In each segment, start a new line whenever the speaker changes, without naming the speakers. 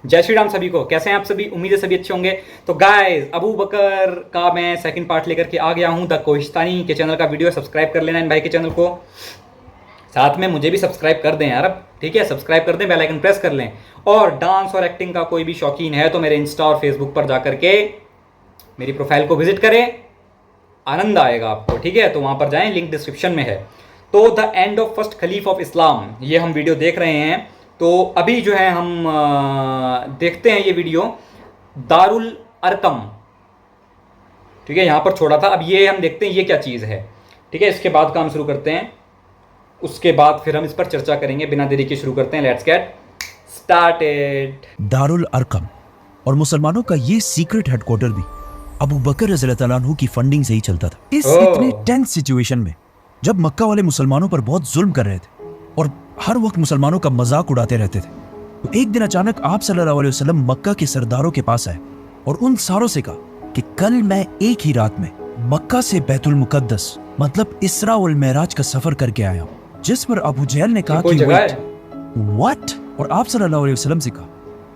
जय श्री राम सभी को। कैसे हैं आप सभी? उम्मीद है सभी अच्छे होंगे। तो गाइस, अबू बकर का मैं सेकंड पार्ट लेकर के आ गया हूं। द कोहिस्तानी के चैनल का वीडियो सब्सक्राइब कर लेना इन भाई के चैनल को, साथ में मुझे भी सब्सक्राइब कर दें यार। अब ठीक है, सब्सक्राइब कर दें, बेल आइकन प्रेस कर लें। और डांस और एक्टिंग का कोई भी शौकीन है तो मेरे इंस्टा और फेसबुक पर जाकर के मेरी प्रोफाइल को विजिट करें, आनंद आएगा आपको। ठीक है, तो वहां पर जाएं, लिंक डिस्क्रिप्शन में है। तो the end of first खलीफ of Islam, ये हम वीडियो देख रहे हैं। तो अभी जो है हम देखते हैं ये वीडियो दारुल अरकम। ठीक है, यहां पर छोड़ा था, अब ये हम देखते हैं ये क्या चीज़ है। ठीक है, इसके बाद काम शुरू करते हैं, उसके बाद फिर हम इस पर चर्चा करेंगे। बिना देरी के शुरू करते हैं, let's get started.
Darul Arkham और मुसलमानों का ये सीक्रेट हेडक्वार्टर भी अबू बकर रज़ियल्लाहु ताला अन्हु की फंडिंग से ही चलता था। इस इतने टेंस सिचुएशन में जब मक्का वाले मुसलमानों पर बहुत जुल्म कर रहे थे और हर वक्त मुसलमानों का मजाक उड़ाते रहते थे, तो एक दिन अचानक आप सल्लल्लाहु अलैहि वसल्लम मक्का के सरदारों के पास आए और उन सारों से कहा कि कल मैं एक ही रात में मक्का से बैतुल मुकद्दस मतलब इसरा वल मेराज का सफर करके आया हूं। जिस पर अबू जहल ने कहा कि व्हाट, और आप सल्लल्लाहु अलैहि वसल्लम से कहा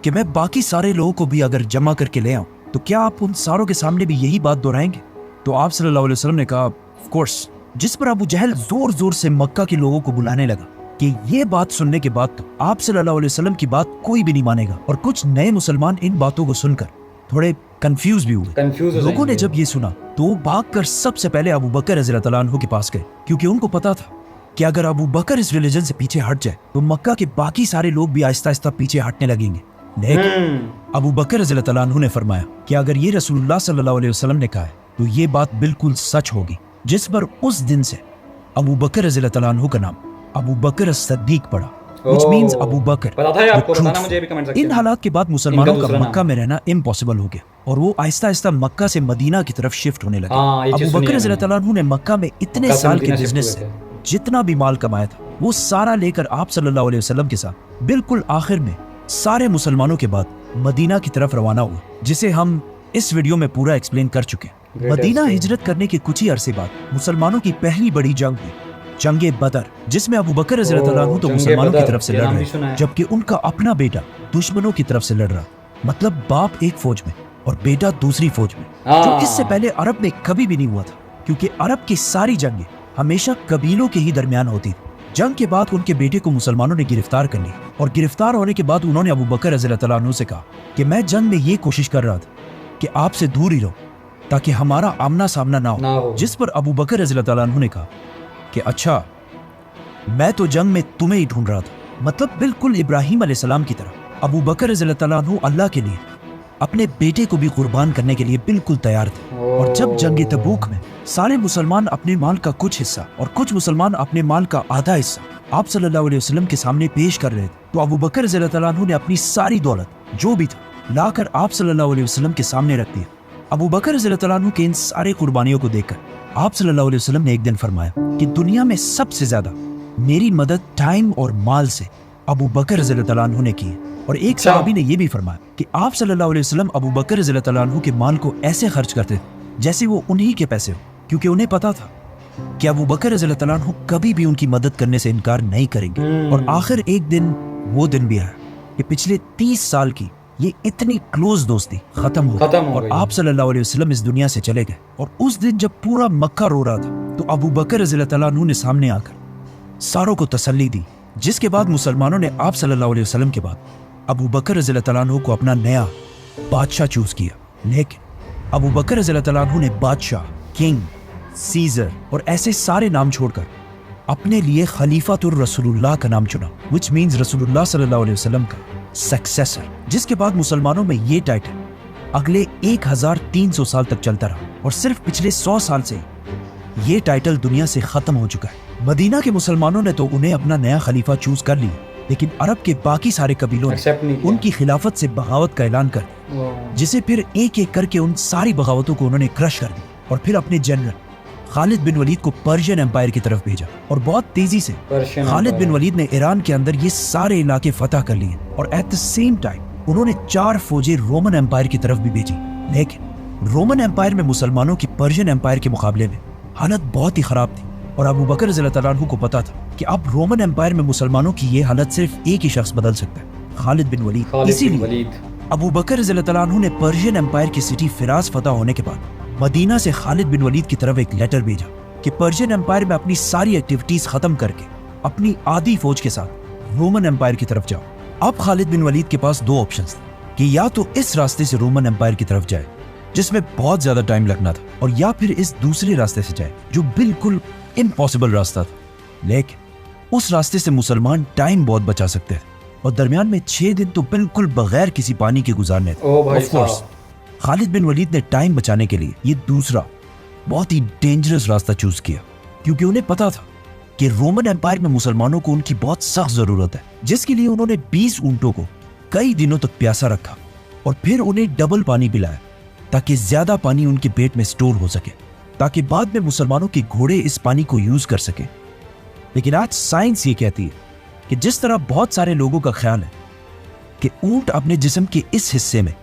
कि मैं बाकी सारे लोगों को भी अगर जमा करके ले आऊं तो क्या आप उन सारों के सामने भी यही बात दोहराएंगे? तो आप सल्लल्लाहु अलैहि वसल्लम ने कहा ऑफ कोर्स। जिस पर अबू जहल जोर जोर से मक्का के लोगों को बुलाने लगा कि ये बात सुनने के बाद तो आप सल्लल्लाहु अलैहि वसल्लम की बात कोई भी नहीं मानेगा। और कुछ नए मुसलमान इन बातों को सुनकर थोड़े कंफ्यूज भी हुए। लोगों ने जब ये सुना तो भागकर सबसे पहले अबू बकर रज़ियल्लाहु ताला अन्हु के पास गए, क्योंकि उनको पता था कि अगर अबू बकर इस रिलीजन से पीछे हट जाए तो मक्का के बाकी सारे लोग भी आहिस्ता आहिस्ता पीछे हटने लगेंगे। लेकिन अबू बकर रज़ियल्लाहु ताला अन्हु ने फरमाया कि अगर ये रसूलुल्लाह सल्लल्लाहु अलैहि वसल्लम ने कहा है तो ये बात बिल्कुल सच होगी। जिस पर उस दिन से अबू बकर रज़ियल्लाहु ताला अन्हु का नाम अबू बकर as-सद्दीक पड़ा, which means अबू बकर। इन हालात के बाद मुसलमानों का मक्का में रहना इम्पॉसिबल हो गया और वो आहिस्ता आहिस्ता मक्का से मदीना की तरफ शिफ्ट होने लगे। अबू बकर रज़ियल्लाहु ताला अन्हु ने मक्का में इतने साल के बिजनेस से जितना भी माल कमाया था वो सारा लेकर आप सल्लल्लाहु अलैहि वसल्लम के साथ बिल्कुल आखिर में सारे मुसलमानों के बाद मदीना की तरफ रवाना हुआ, जिसे हम इस वीडियो में पूरा एक्सप्लेन कर चुके हैं। मदीना हिजरत करने के कुछ ही अरसे बाद मुसलमानों की पहली बड़ी जंग हुई, जंगे बदर, जिसमें अबू बकर रज़ियल्लाहु ताला अन्हु तो मुसलमानों की तरफ से लड़ रहे, जबकि उनका अपना बेटा दुश्मनों की तरफ से लड़ रहा। मतलब बाप एक फौज में और बेटा दूसरी फौज में, जो इससे पहले अरब में कभी भी नहीं हुआ था, क्योंकि अरब की सारी जंगें हमेशा कबीलों के ही दरमियान होती थी। जंग के बाद उनके बेटे को मुसलमानों ने गिरफ्तार कर लिया और गिरफ्तार होने के बाद उन्होंने अबू बकर रज़ियल्लाहु ताला अन्हु से कहा कि मैं जंग में ये कोशिश कर रहा था कि आपसे दूर ही रहो ताकि हमारा आमना सामना ना हो। जिस पर अबू बकर रज़ियल्लाहु ताला अन्हु ने कहा कि अच्छा, मैं तो जंग में तुम्हें ही ढूंढ रहा था। मतलब बिल्कुल इब्राहिम अलैहिस्सलाम की तरह अबू बकर रज़ियल्लाहु ताला अन्हु अल्लाह के लिए अपने बेटे को भी कुर्बान करने के लिए बिल्कुल तैयार थे। और जब जंग तबूक में सारे मुसलमान अपने माल का कुछ हिस्सा और कुछ मुसलमान अपने माल का आधा हिस्सा आप सल्लल्लाहु अलैहि वसल्लम के सामने पेश कर रहे थे, तो अबू बकर रज़ियल्लाहु ताला अन्हु ने अपनी सारी दौलत जो भी था लाकर आप सल्लल्लाहु अलैहि वसल्लम के सामने रख दिया। अबू बकर रज़ियल्लाहु ताला अन्हु के इन सारे कुर्बानियों को देखकर आप सल्लल्लाहु अलैहि वसल्लम ने एक दिन फरमाया कि दुनिया में सबसे ज्यादा मेरी मदद टाइम और माल से अबू बकर रज़ियल्लाहु ताला अन्हु ने की है। और एक सहाबी ने यह भी फरमाया कि आप सल्लल्लाहु अलैहि वसल्लम अबू बकर रज़ियल्लाहु ताला अन्हु के माल को ऐसे खर्च करते थे जैसे वो उन्हीं के पैसे हो, क्योंकि उन्हें पता था कि अबू बकर रज़ियल्लाहु ताला अन्हु कभी भी उनकी मदद करने से इनकार नहीं करेंगे। और आखिर एक दिन वो दिन भी आया कि पिछले 30 साल की ये इतनी क्लोज दोस्ती खत्म हो गई और आप सल्लल्लाहु अलैहि वसल्लम इस दुनिया से चले गए। और उस दिन जब पूरा मक्का रो रहा था तो अबू बकर रज़ियल्लाहु ताला अन्हु ने सामने आकर सारों को तसल्ली दी, जिसके बाद मुसलमानों ने आप सल्लल्लाहु अलैहि वसल्लम के बाद अबू बकर रज़ियल्लाहु ताला अन्हु को अपना नया बादशाह चूज किया। लेकिन अबू बकर रज़ियल्लाहु ताला अन्हु ने बादशाह, किंग, सीजर और ऐसे सारे नाम छोड़कर अपने लिए खलीफातुर रसूलुल्लाह का नाम चुना, which means रसूलुल्लाह सल्लल्लाहु अलैहि वसल्लम का सक्सेसर। जिसके बाद मुसलमानों में ये टाइटल अगले 1300 साल तक चलता रहा और सिर्फ पिछले 100 साल से ये टाइटल दुनिया से खत्म हो चुका है। मदीना के मुसलमानों ने तो उन्हें अपना नया खलीफा चूज कर लिया, लेकिन अरब के बाकी सारे कबीलों ने उनकी खिलाफत से बगावत का ऐलान कर दिया, जिसे फिर एक एक करके उन सारी बगावतों को उन्होंने क्रश कर दिया और फिर अपने जनरल खालिद बिन वलीद को पर्शियन एम्पायर की तरफ भेजा। और बहुत तेजी से खालिद बिन वलीद ने ईरान के अंदर ये सारे इलाके फतह कर लिए और एट द सेम टाइम उन्होंने 4 फौजें रोमन एम्पायर की तरफ भी भेजी। लेकिन रोमन एम्पायर में मुसलमानों की पर्शियन एम्पायर के मुकाबले में हालत बहुत ही खराब थी और अबू बकर रज़ियल्लाहु ताला अन्हु को पता था कि अब रोमन एम्पायर में मुसलमानों की ये हालत सिर्फ एक ही शख्स बदल सकता है, खालिद बिन वलीद।
खालिद बिन
इसीलिए
वलीद।
अबू बकर रज़ियल्लाहु अन्हु ने पर्शियन एम्पायर की सिटी फिराज फतह होने के बाद मदीना से खालिद बिन वलीद की तरफ एक लेटर भेजा कि पर्शियन एम्पायर में अपनी सारी एक्टिविटीज खत्म करके अपनी आधी फौज के साथ रोमन एम्पायर की तरफ जाओ। अब खालिद बिन वलीद के पास दो ऑप्शंस थे कि या तो इस रास्ते से रोमन एम्पायर की तरफ जाए जिसमें बहुत ज्यादा टाइम लगना था, और या फिर इस दूसरे रास्ते से जाए जो बिल्कुल इम्पॉसिबल रास्ता था। लेकिन उस रास्ते से मुसलमान टाइम बहुत बचा सकते थे और दरमियान में 6 दिन तो बिल्कुल बगैर किसी पानी के गुजारने थे।
ओ भाई
Of course,
साहब।
खालिद बिन वलीद ने टाइम बचाने के लिए ये दूसरा बहुत ही डेंजरस रास्ता चूज किया, क्योंकि उन्हें पता था कि रोमन एम्पायर में मुसलमानों को उनकी बहुत सख्त जरूरत है, जिसके लिए उन्होंने 20 ऊंटों को कई दिनों तक प्यासा रखा और फिर उन्हें डबल पानी पिलाया ताकि ज्यादा पानी उनके पेट में स्टोर हो सके, ताकि बाद में मुसलमानों के घोड़े इस पानी को यूज कर सके। लेकिन आज साइंस ये कहती है कि जिस तरह बहुत सारे लोगों का ख्याल है कि ऊंट अपने जिस्म के इस हिस्से में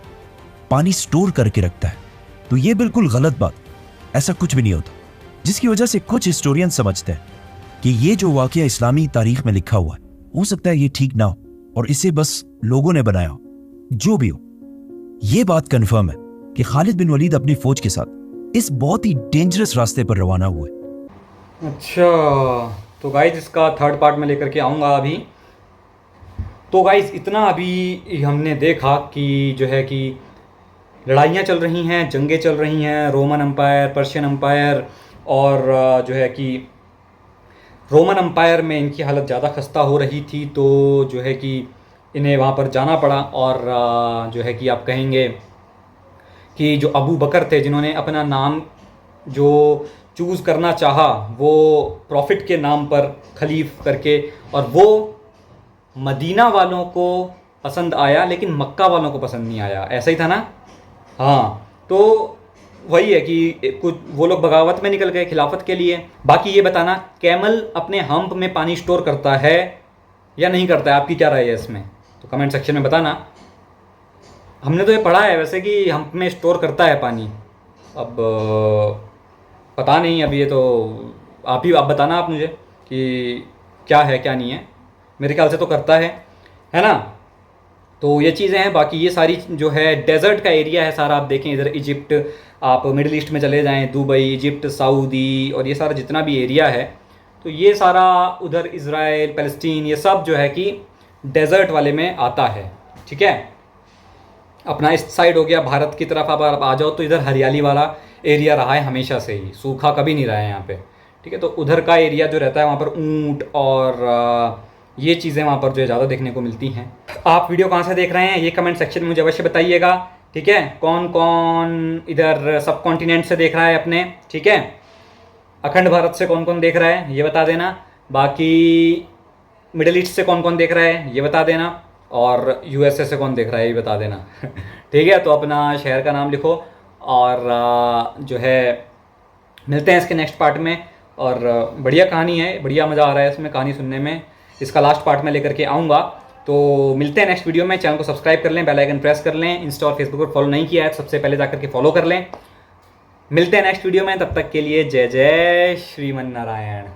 पानी स्टोर करके रखता है, तो ये बिल्कुल गलत बात। ऐसा कुछ भी नहीं होता, जिसकी वजह से कुछ हिस्टोरियन समझते हैं कि ये जो वाकया इस्लामी तारीख में लिखा हुआ है हो सकता है ये ठीक ना हो और इसे बस लोगों ने बनाया हो। जो भी हो, ये बात कंफर्म है कि खालिद बिन वलीद अपनी फौज के साथ इस बहुत ही डेंजरस रास्ते पर रवाना हुए।
अच्छा, तो गाइज इसका थर्ड पार्ट में लेकर के आऊँगा अभी। तो गाइज इतना अभी हमने देखा कि जो है कि लड़ाइयाँ चल रही हैं, जंगें चल रही हैं, रोमन एम्पायर, पर्शियन एम्पायर, और जो है कि रोमन एम्पायर में इनकी हालत ज़्यादा खस्ता हो रही थी, तो जो है कि इन्हें वहाँ पर जाना पड़ा। और जो है कि आप कहेंगे कि जो अबू बकर थे, जिन्होंने अपना नाम जो चूज़ करना चाहा वो प्रॉफिट के नाम पर खलीफ करके, और वो मदीना वालों को पसंद आया लेकिन मक्का वालों को पसंद नहीं आया, ऐसा ही था ना। हाँ, तो वही है कि कुछ वो लोग बगावत में निकल गए खिलाफत के लिए। बाकी ये बताना, कैमल अपने हम्प में पानी स्टोर करता है या नहीं करता है, आपकी क्या राय है इसमें, तो कमेंट सेक्शन में बताना। हमने तो ये पढ़ा है वैसे कि हम्प में स्टोर करता है पानी, अब पता नहीं, अब ये तो आप बताना आप मुझे कि क्या है क्या नहीं है। मेरे ख्याल से तो करता है ना। तो ये चीज़ें हैं। बाकी ये सारी जो है डेजर्ट का एरिया है सारा, आप देखें इधर इजिप्ट, आप मिडिल ईस्ट में चले जाएं, दुबई, इजिप्ट, सऊदी, और ये सारा जितना भी एरिया है, तो ये सारा उधर इज़राइल, पैलेस्टीन, ये सब जो है कि डेजर्ट वाले में आता है। ठीक है, अपना इस साइड हो गया भारत की तरफ। अब आप आ जाओ तो इधर हरियाली वाला एरिया रहा है हमेशा से ही, सूखा कभी नहीं रहा है यहाँ पे। ठीक है, तो उधर का एरिया जो रहता है वहाँ पर ऊँट और ये चीज़ें वहाँ पर जो है ज़्यादा देखने को मिलती हैं। आप वीडियो कहाँ से देख रहे हैं ये कमेंट सेक्शन में मुझे अवश्य बताइएगा। ठीक है, कौन कौन इधर सब कॉन्टिनेंट से देख रहा है अपने, ठीक है, अखंड भारत से कौन कौन देख रहा है ये बता देना। बाकी मिडिल ईस्ट से कौन कौन देख रहा है ये बता देना, और यूएसए से कौन देख रहा है ये बता देना। ठीक है, तो अपना शहर का नाम लिखो, और जो है मिलते हैं इसके नेक्स्ट पार्ट में। और बढ़िया कहानी है, बढ़िया मज़ा आ रहा है इसमें कहानी सुनने में। इसका लास्ट पार्ट में लेकर के आऊँगा, तो मिलते हैं नेक्स्ट वीडियो में। चैनल को सब्सक्राइब कर लें, बेल आइकन प्रेस कर लें, इंस्टा और फेसबुक पर फॉलो नहीं किया है तो सबसे पहले जाकर के फॉलो कर लें। मिलते हैं नेक्स्ट वीडियो में, तब तक के लिए जय जय श्रीमन नारायण।